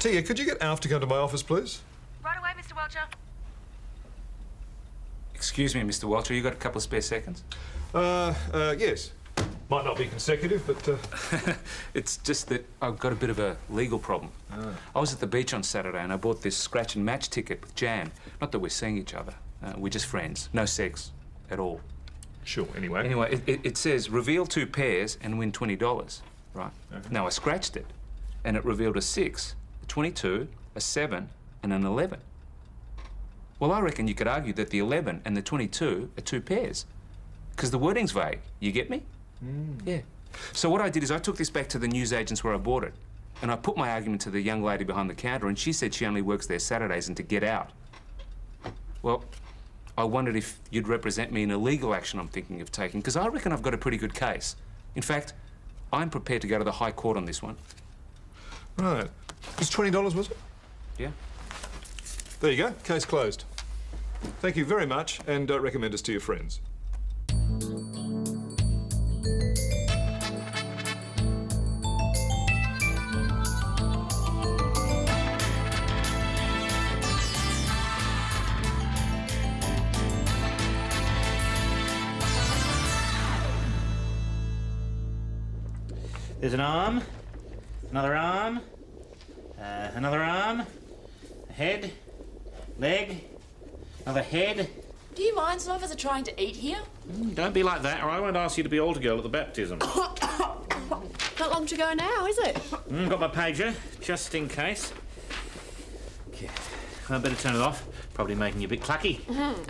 Tia, could you get Alf to come to my office, please? Right away, Mr. Welcher. Excuse me, Mr. Welcher, you got a couple of spare seconds? Yes. Might not be consecutive, but... It's just that I've got a bit of a legal problem. I was at the beach on Saturday and I bought this scratch and match ticket with Jan. Not that we're seeing each other. We're just friends. No sex at all. Sure, anyway. Anyway, it says reveal 2 pairs and win $20, right? Okay. Now, I scratched it and it revealed a 6, a 22, a 7 and an 11. Well, I reckon you could argue that the 11 and the 22 are 2 pairs because the wording's vague. You get me? Yeah. So what I did is I took this back to the newsagents where I bought it and I put my argument to the young lady behind the counter and she said she only works there Saturdays and to get out. Well, I wondered if you'd represent me in a legal action I'm thinking of taking, because I reckon I've got a pretty good case. In fact, I'm prepared to go to the High Court on this one. Right. It was $20, was it? Yeah. There you go. Case closed. Thank you very much, and recommend us to your friends. There's an arm, another arm, another arm, a head, leg, another head. Do you mind? Some of us are trying to eat here. Don't be like that, or I won't ask you to be altar girl at the baptism. Not long to go now, is it? Got my pager, just in case. Okay, I better turn it off. Probably making you a bit clucky.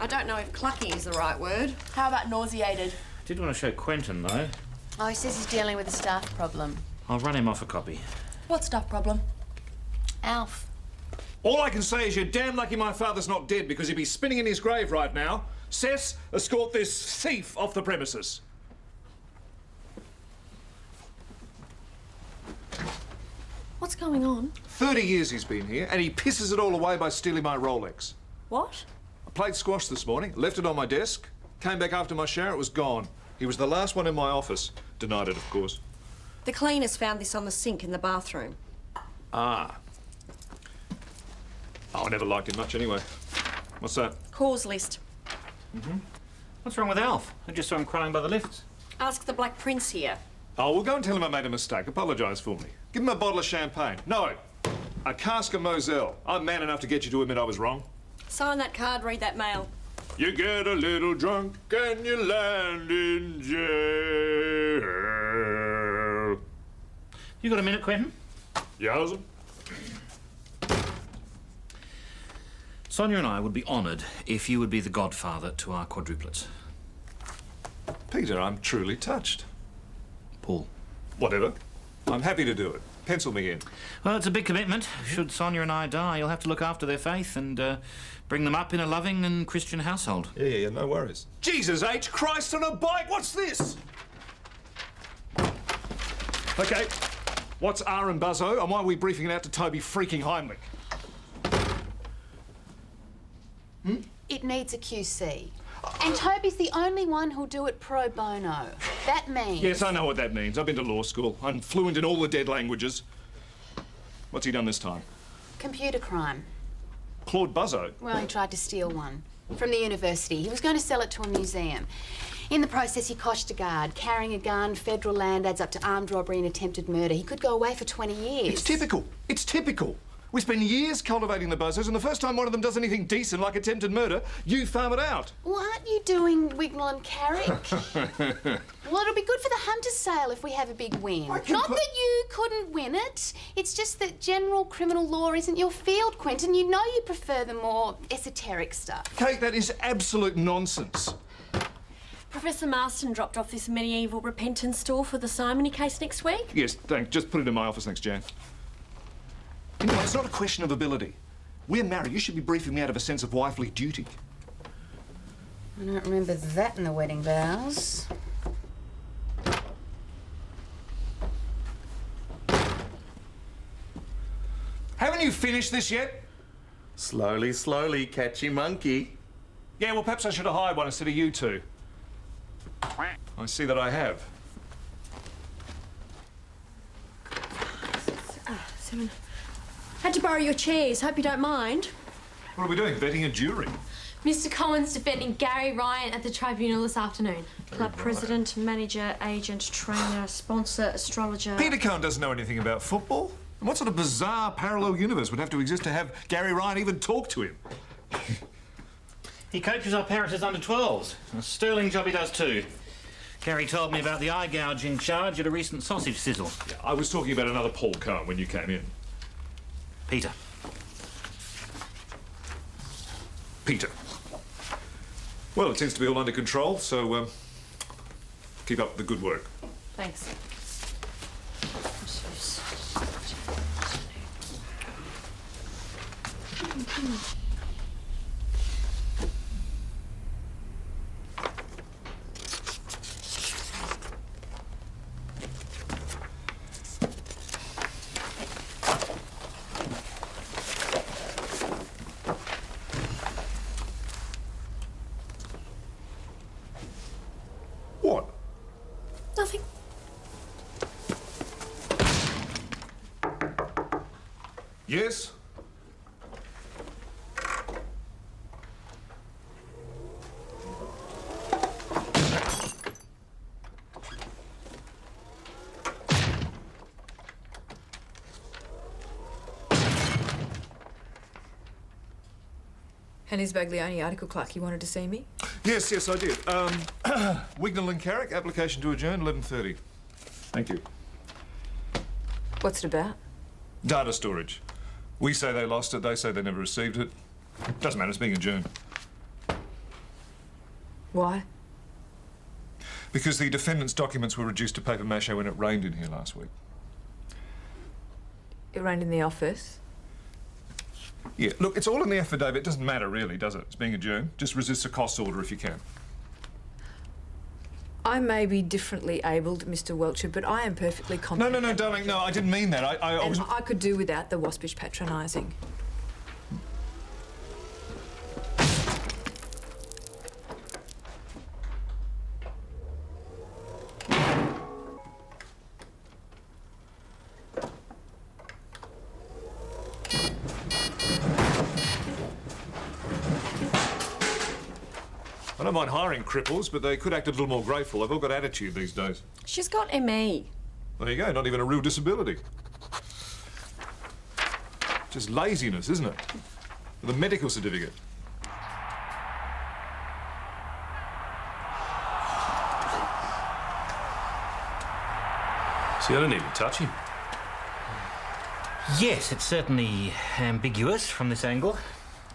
I don't know if clucky is the right word. How about nauseated? Did want to show Quentin, though. Oh, he says he's dealing with a staff problem. I'll run him off a copy. What staff problem? Alf. All I can say is you're damn lucky my father's not dead, because he'd be spinning in his grave right now. Cess, escort this thief off the premises. What's going on? 30 years he's been here, and he pisses it all away by stealing my Rolex. What? I played squash this morning, left it on my desk, came back after my shower, it was gone. He was the last one in my office. Denied it, of course. The cleaners found this on the sink in the bathroom. Ah. Oh, I never liked him much anyway. What's that? Cause list. What's wrong with Alf? I just saw him crying by the lifts. Ask the Black Prince here. Oh, we'll go and tell him I made a mistake. Apologise for me. Give him a bottle of champagne. No, a cask of Moselle. I'm man enough to get you to admit I was wrong. Sign that card, read that mail. You get a little drunk and you land in jail. You got a minute, Quentin? Yowza. Sonia and I would be honoured if you would be the godfather to our quadruplets. Peter, I'm truly touched. Paul. Whatever. I'm happy to do it. Pencil me in. Well, it's a big commitment. Should Sonia and I die, you'll have to look after their faith and bring them up in a loving and Christian household. Yeah, no worries. Jesus H. Christ on a bike! What's this? Okay. What's R and Buzzo, and why are we briefing it out to Toby freaking Heimlich? It needs a QC. And Toby's the only one who'll do it pro bono. That means... Yes, I know what that means. I've been to law school. I'm fluent in all the dead languages. What's he done this time? Computer crime. Claude Buzzo? Well, he tried to steal one from the university. He was going to sell it to a museum. In the process, he coshed a guard. Carrying a gun, federal land adds up to armed robbery and attempted murder. He could go away for 20 years. It's typical. It's typical. We spend years cultivating the buzzers, and the first time one of them does anything decent like attempted murder, you farm it out. Well, aren't you doing Wignall and Carrick? Well, it'll be good for the hunter's sale if we have a big win. Not that you couldn't win it. It's just that general criminal law isn't your field, Quentin. You know you prefer the more esoteric stuff. Kate, that is absolute nonsense. Professor Marston dropped off this medieval repentance stall for the Simony case next week. Yes, thanks. Just put it in my office next, Jan. You know, it's not a question of ability. We're married. You should be briefing me out of a sense of wifely duty. I don't remember that in the wedding vows. Haven't you finished this yet? Slowly, slowly, catchy monkey. Yeah, well, perhaps I should have hired one instead of you two. I see that I have. 7. Had to borrow your chairs. Hope you don't mind. What are we doing? Vetting a jury? Mr. Collins defending Gary Ryan at the tribunal this afternoon. Club president, manager, agent, trainer, sponsor, astrologer. Peter Cohen doesn't know anything about football. And what sort of bizarre parallel universe would have to exist to have Gary Ryan even talk to him? He coaches our parents' under-12s. A sterling job he does too. Gary told me about the eye gouging charge at a recent sausage sizzle. Yeah, I was talking about another Paul Cohen when you came in. Peter. Peter. Well, it seems to be all under control, so keep up the good work. Thanks. What? Nothing. Yes? And is Baglioni article clerk, you wanted to see me? Yes, I did. Wignall and Carrick, application to adjourn, 11:30. Thank you. What's it about? Data storage. We say they lost it, they say they never received it. Doesn't matter, it's being adjourned. Why? Because the defendant's documents were reduced to paper mache when it rained in here last week. It rained in the office. Yeah, look, it's all in the affidavit. It doesn't matter, really, does it? It's being adjourned. Just resist a costs order if you can. I may be differently abled, Mr. Welcher, but I am perfectly competent. No, darling, no, I didn't mean that. I was... And I could do without the waspish patronising. I don't mind hiring cripples, but they could act a little more grateful. They've all got attitude these days. She's got ME. There you go, not even a real disability. Just laziness, isn't it? With a medical certificate. See, I didn't even touch him. Yes, it's certainly ambiguous from this angle.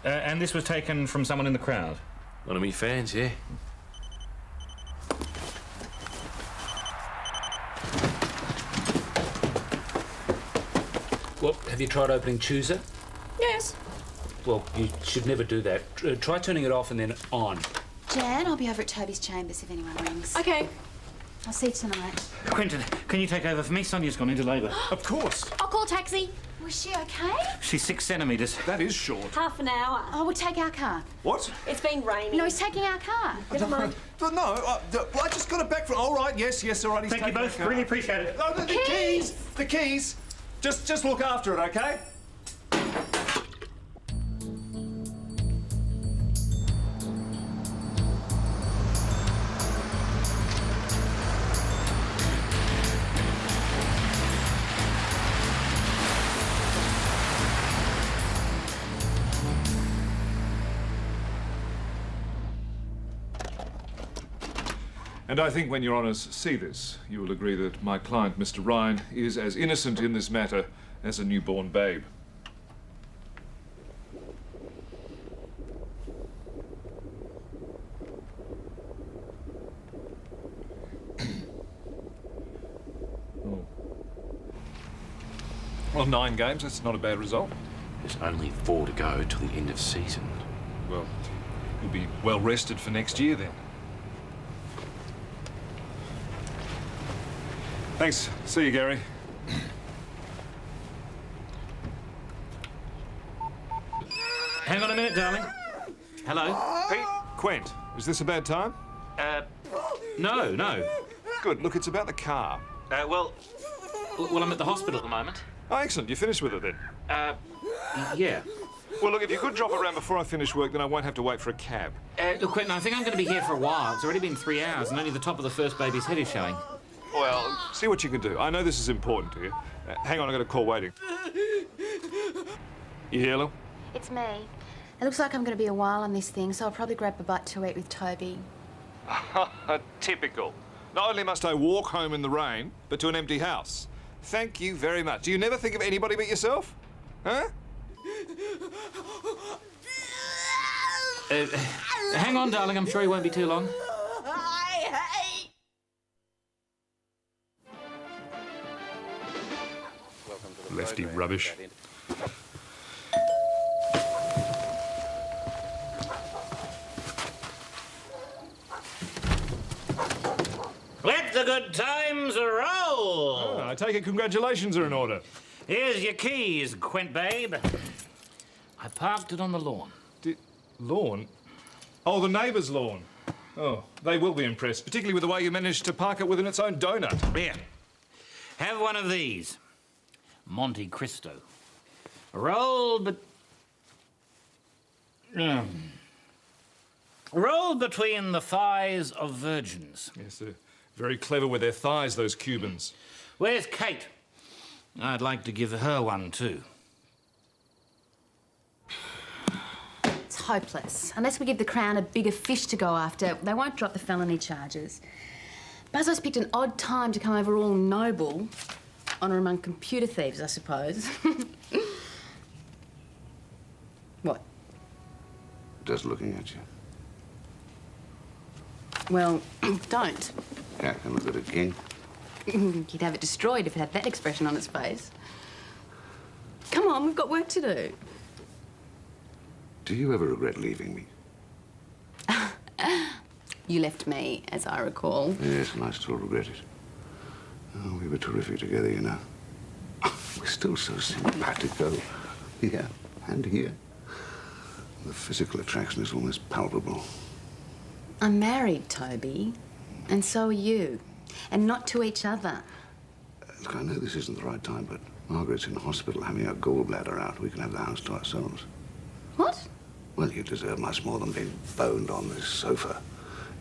And this was taken from someone in the crowd. One of me fans, yeah. Well, have you tried opening chooser? Yes. Well, you should never do that. Try turning it off and then on. Jan, I'll be over at Toby's chambers if anyone rings. Okay. I'll see you tonight. Quentin, can you take over for me? Sonia's gone into labour. Of course. I'll call a taxi. Was she okay? She's 6 centimetres. That is short. Half an hour. Oh, we'll take our car. What? It's been raining. No, he's taking our car. Never mind. But no, I just got it back from... All right, yes, all right. He's Thank you taking both. the car. Really appreciate it. No, the keys! The keys! Just look after it, okay? And I think when your honours see this, you will agree that my client, Mr. Ryan, is as innocent in this matter as a newborn babe. Oh. Well, 9 games, that's not a bad result. There's only 4 to go till the end of season. Well, you'll be well rested for next year then. Thanks. See you, Gary. Hang on a minute, darling. Hello? Pete? Quent, is this a bad time? No. Good. Look, it's about the car. Well, I'm at the hospital at the moment. Oh, excellent. You finished with it then? Yeah. Well, look, if you could drop it around before I finish work, then I won't have to wait for a cab. Look, Quentin, I think I'm going to be here for a while. It's already been 3 hours and only the top of the first baby's head is showing. Well, see what you can do. I know this is important to you. Hang on, I've got a call waiting. You hear, Lil? It's me. It looks like I'm going to be a while on this thing, so I'll probably grab a bite to eat with Toby. Typical. Not only must I walk home in the rain, but to an empty house. Thank you very much. Do you never think of anybody but yourself? Huh? Hang on, darling. I'm sure he won't be too long. Lefty rubbish. Let the good times roll! Oh, I take it congratulations are in order. Here's your keys, Quint babe. I parked it on the lawn. Lawn? Oh, the neighbour's lawn. Oh, they will be impressed, particularly with the way you managed to park it within its own donut. Here. Have one of these. Monte Cristo. Rolled between the thighs of virgins. Yes, they're very clever with their thighs, those Cubans. Where's Kate? I'd like to give her one too. It's hopeless. Unless we give the Crown a bigger fish to go after, they won't drop the felony charges. Buzzo's picked an odd time to come over all noble. Honour among computer thieves, I suppose. What? Just looking at you. Well, don't. Yeah, I can look at it, King. You'd have it destroyed if it had that expression on its face. Come on, we've got work to do. Do you ever regret leaving me? You left me, as I recall. Yes, and I still regret it. Oh, we were terrific together, you know. We're still so simpatico. Here and here. The physical attraction is almost palpable. I'm married, Toby. And so are you. And not to each other. Look, I know this isn't the right time, but Margaret's in hospital having her gallbladder out. We can have the house to ourselves. What? Well, you deserve much more than being boned on this sofa.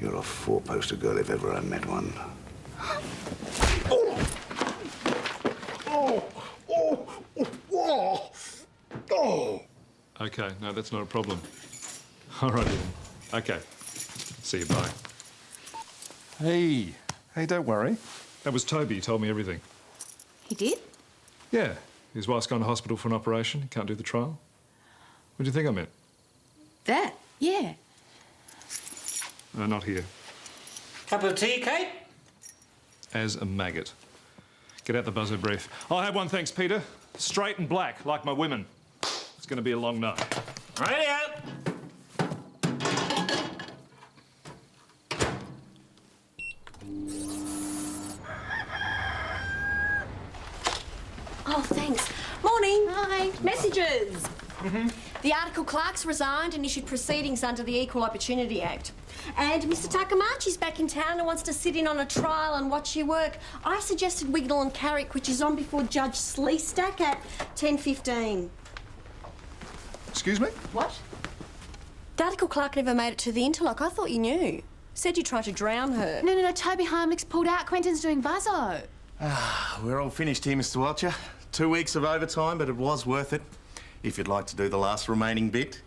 You're a four-poster girl if ever I met one. Oh! Oh! Oh! Oh! Oh! Okay, no, that's not a problem. All right, then. Okay. See you, bye. Hey, don't worry. That was Toby, he told me everything. He did? Yeah, his wife's gone to hospital for an operation. He can't do the trial. What do you think I meant? That? Yeah. No, not here. Cup of tea, Kate? As a maggot. Get out the buzzer brief. I'll have one, thanks, Peter. Straight and black, like my women. It's going to be a long night. Rightio. Oh, thanks. Morning. Hi. Messages. The article clerk's resigned and issued proceedings under the Equal Opportunity Act. And Mr Takamachi's back in town and wants to sit in on a trial and watch you work. I suggested Wignall and Carrick, which is on before Judge Sleestack at 10:15. Excuse me? What? The article clerk never made it to the interlock. I thought you knew. Said you tried to drown her. No. Toby Heimlich's pulled out. Quentin's doing Buzzo. We're all finished here, Mr. Welcher. 2 weeks of overtime, but it was worth it. If you'd like to do the last remaining bit.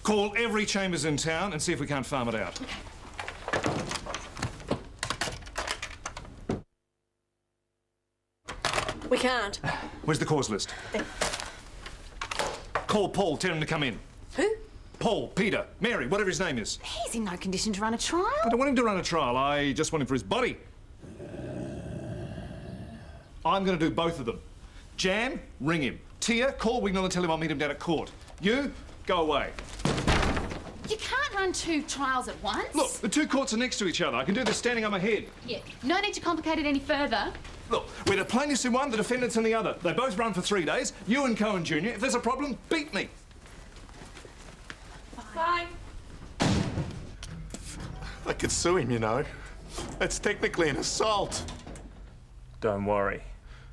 Call every Chambers in town and see if we can't farm it out. We can't. Where's the cause list? Call Paul, tell him to come in. Who? Paul, Peter, Mary, whatever his name is. He's in no condition to run a trial. I don't want him to run a trial. I just want him for his body. I'm going to do both of them. Jan, ring him. Tia, call Wignall and tell him I'll meet him down at court. You, go away. You can't run 2 trials at once. Look, the 2 courts are next to each other. I can do this standing on my head. Yeah. No need to complicate it any further. Look, we're the plaintiffs in one, the defendants in the other. They both run for 3 days. You and Cohen Jr. If there's a problem, beat me. Bye. I could sue him, you know. That's technically an assault. Don't worry.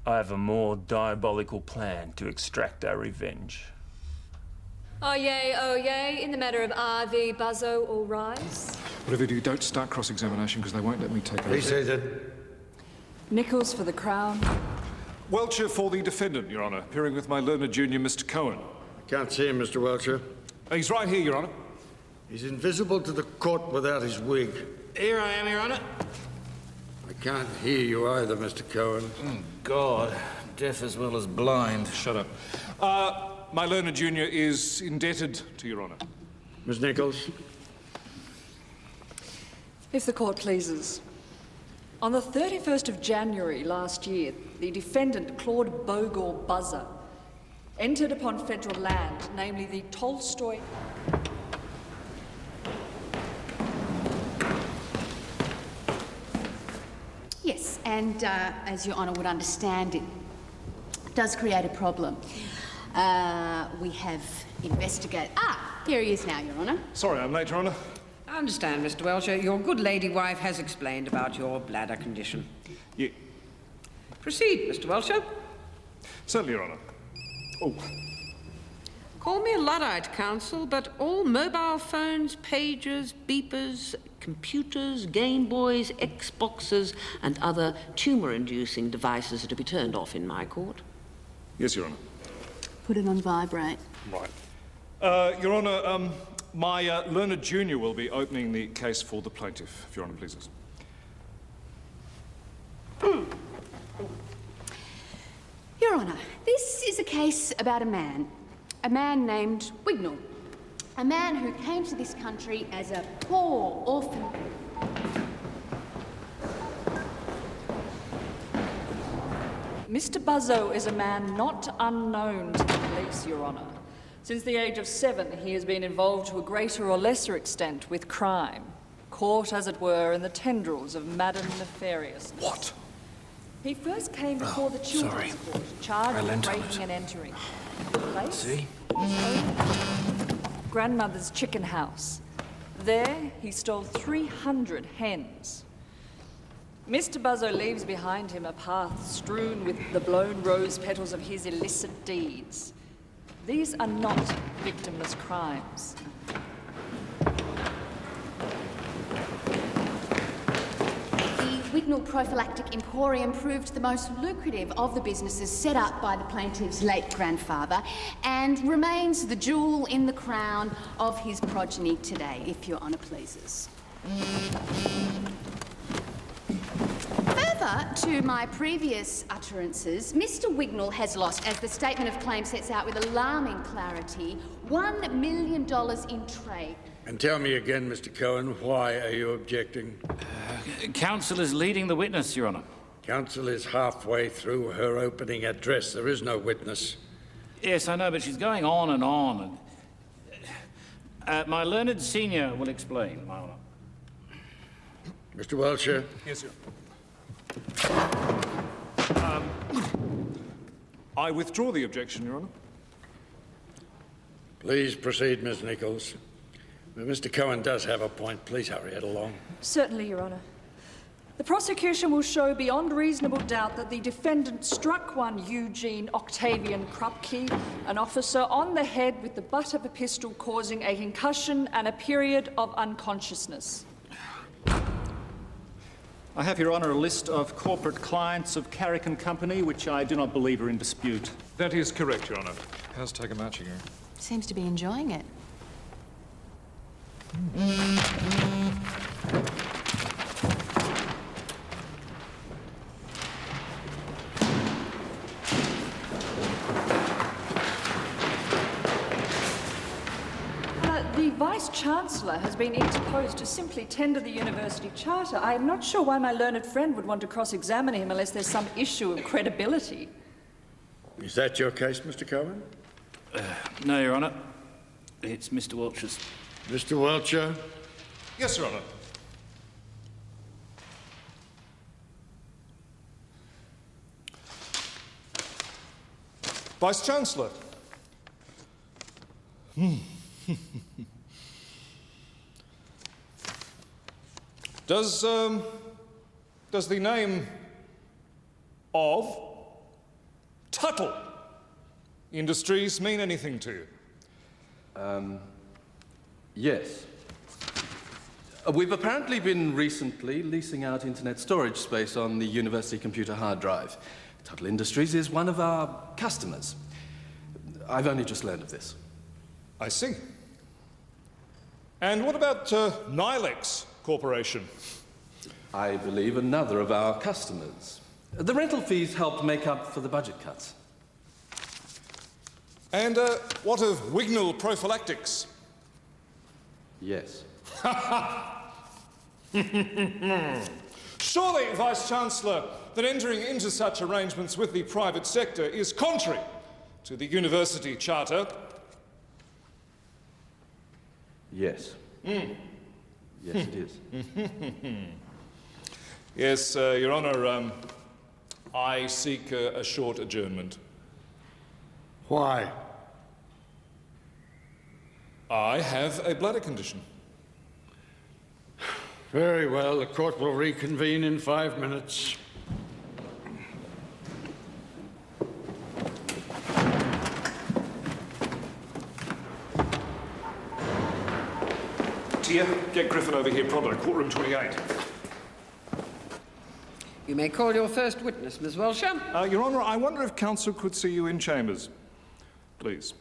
I have a more diabolical plan to extract our revenge. Oh yay, in the matter of R.V. Buzzo or Rise. Whatever you do, don't start cross-examination because they won't let me take over. He says it. Nichols for the Crown. Welcher for the defendant, Your Honour, appearing with my learned junior, Mr. Cohen. I can't see him, Mr. Welcher. He's right here, Your Honour. He's invisible to the court without his wig. Here I am, Your Honour. I can't hear you either, Mr. Cohen. Oh, God. Deaf as well as blind. Shut up. My learned junior is indebted to Your Honour. Miss Nichols? If the court pleases. On the 31st of January last year, the defendant, Claude Bogor Buzzer, entered upon federal land, namely the Tolstoy... Yes, and as Your Honour would understand, it does create a problem. We have investigated... here he is now, Your Honour. Sorry, I'm late, Your Honour. I understand, Mr. Welcher. Your good lady wife has explained about your bladder condition. Proceed, Mr. Welcher. Certainly, Your Honour. Oh. Call me a Luddite, Counsel, but all mobile phones, pagers, beepers, computers, Game Boys, Xboxes, and other tumour-inducing devices are to be turned off in my court. Yes, Your Honour. Put it on vibrate. Right. Your Honour, my learned junior will be opening the case for the plaintiff, if Your Honour pleases. Your Honour, this is a case about a man named Wignall. A man who came to this country as a poor orphan. Mr. Buzzo is a man not unknown to the police, Your Honour. Since the age of 7, he has been involved to a greater or lesser extent with crime, caught, as it were, in the tendrils of madam nefariousness. What? He first came before the children's court, charged with breaking and entering. The place? See? Grandmother's chicken house. There, he stole 300 hens. Mr. Buzzo leaves behind him a path strewn with the blown rose petals of his illicit deeds. These are not victimless crimes. The Wignall Prophylactic Emporium proved the most lucrative of the businesses set up by the plaintiff's late grandfather and remains the jewel in the crown of his progeny today, if Your Honour pleases. Further to my previous utterances, Mr. Wignall has lost, as the statement of claim sets out with alarming clarity, $1 million in trade. And tell me again, Mr. Cohen, why are you objecting? Counsel is leading the witness, Your Honour. Counsel is halfway through her opening address. There is no witness. Yes, I know, but she's going on and on. My learned senior will explain, my Honour. Mr. Welcher? Yes, Your Honour. I withdraw the objection, Your Honour. Please proceed, Miss Nichols. But Mr. Cohen does have a point. Please hurry it along. Certainly, Your Honour. The prosecution will show beyond reasonable doubt that the defendant struck one Eugene Octavian Krupke, an officer, on the head with the butt of a pistol, causing a concussion and a period of unconsciousness. I have, Your Honour, a list of corporate clients of Carrick and Company, which I do not believe are in dispute. That is correct, Your Honour. How's Takamachi going? Seems to be enjoying it. The Vice-Chancellor has been interposed to simply tender the university charter. I am not sure why my learned friend would want to cross-examine him unless there's some issue of credibility. Is that your case, Mr. Cohen? No, Your Honour. It's Mr. Welcher's. Mr. Welcher? Yes, Your Honour. Vice-Chancellor. Does the name of Tuttle Industries mean anything to you? Yes. We've apparently been recently leasing out internet storage space on the university computer hard drive. Tuttle Industries is one of our customers. I've only just learned of this. I see. And what about Nilex Corporation? I believe another of our customers. The rental fees helped make up for the budget cuts. And what of Wignall Prophylactics? Yes. Surely, Vice-Chancellor, that entering into such arrangements with the private sector is contrary to the university charter. Yes. Yes, it is. Yes, Your Honour, I seek a short adjournment. Why? I have a bladder condition. Very well, the court will reconvene in 5 minutes. Tia, get Griffin over here promptly, courtroom 28. You may call your first witness, Miss Welcher. Your Honour, I wonder if counsel could see you in chambers. Please.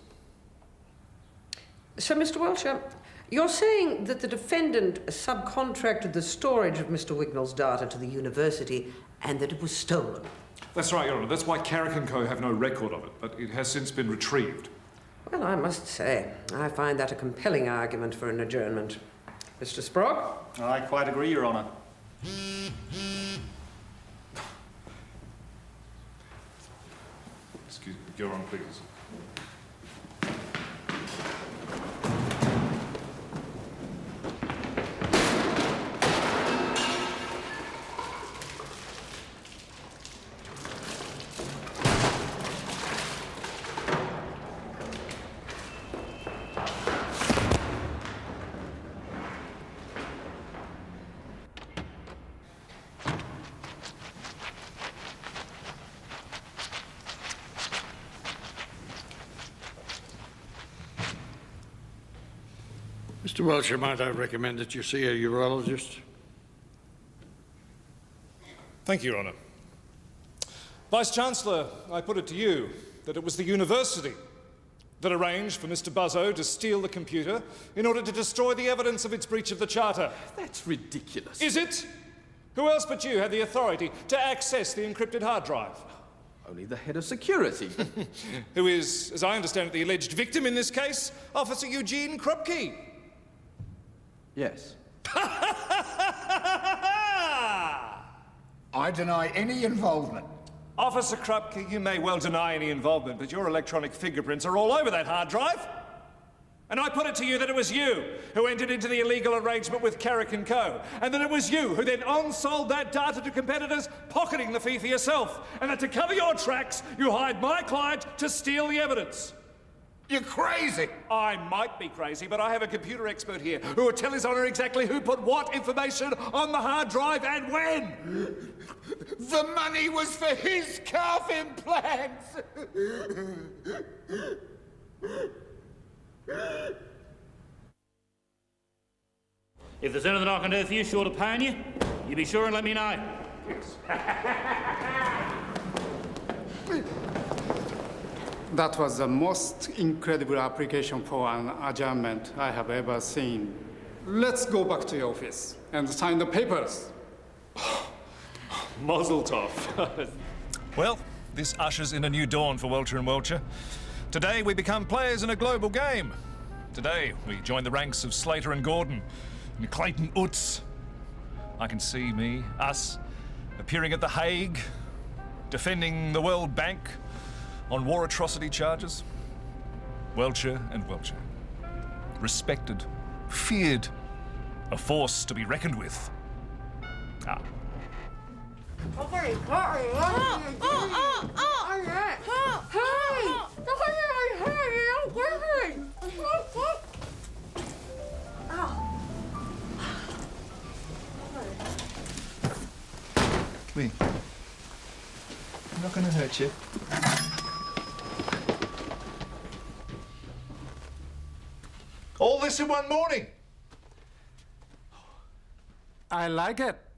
So, Mr. Welcher, you're saying that the defendant subcontracted the storage of Mr. Wignall's data to the university and that it was stolen? That's right, Your Honour. That's why Carrick & Co. have no record of it, but it has since been retrieved. Well, I must say, I find that a compelling argument for an adjournment. Mr. Sprague? I quite agree, Your Honour. Excuse me, Your Honour, please. Mr. Welcher, might I recommend that you see a urologist? Thank you, Your Honour. Vice-Chancellor, I put it to you that it was the university that arranged for Mr. Buzzo to steal the computer in order to destroy the evidence of its breach of the charter. That's ridiculous. Is it? Who else but you had the authority to access the encrypted hard drive? Only the head of security. Who is, as I understand it, the alleged victim in this case, Officer Eugene Krupke. Yes. I deny any involvement. Officer Krupke, you may well deny any involvement, but your electronic fingerprints are all over that hard drive. And I put it to you that it was you who entered into the illegal arrangement with Carrick & Co. And that it was you who then on-sold that data to competitors, pocketing the fee for yourself. And that to cover your tracks, you hired my client to steal the evidence. You're crazy. I might be crazy, but I have a computer expert here who will tell His Honour exactly who put what information on the hard drive and when. The money was for his calf implants. If there's anything I can do for you short of paying you, you be sure and let me know. That was the most incredible application for an adjournment I have ever seen. Let's go back to your office and sign the papers. Mazel tov. Well, this ushers in a new dawn for Welcher and Welcher. Today we become players in a global game. Today we join the ranks of Slater and Gordon and Clayton Utz. I can see us, appearing at The Hague, defending the World Bank on war atrocity charges. Welcher and Welcher. Respected, feared, a force to be reckoned with. Ah. Hey! Me. I'm not going to hurt you. this in one morning. I like it.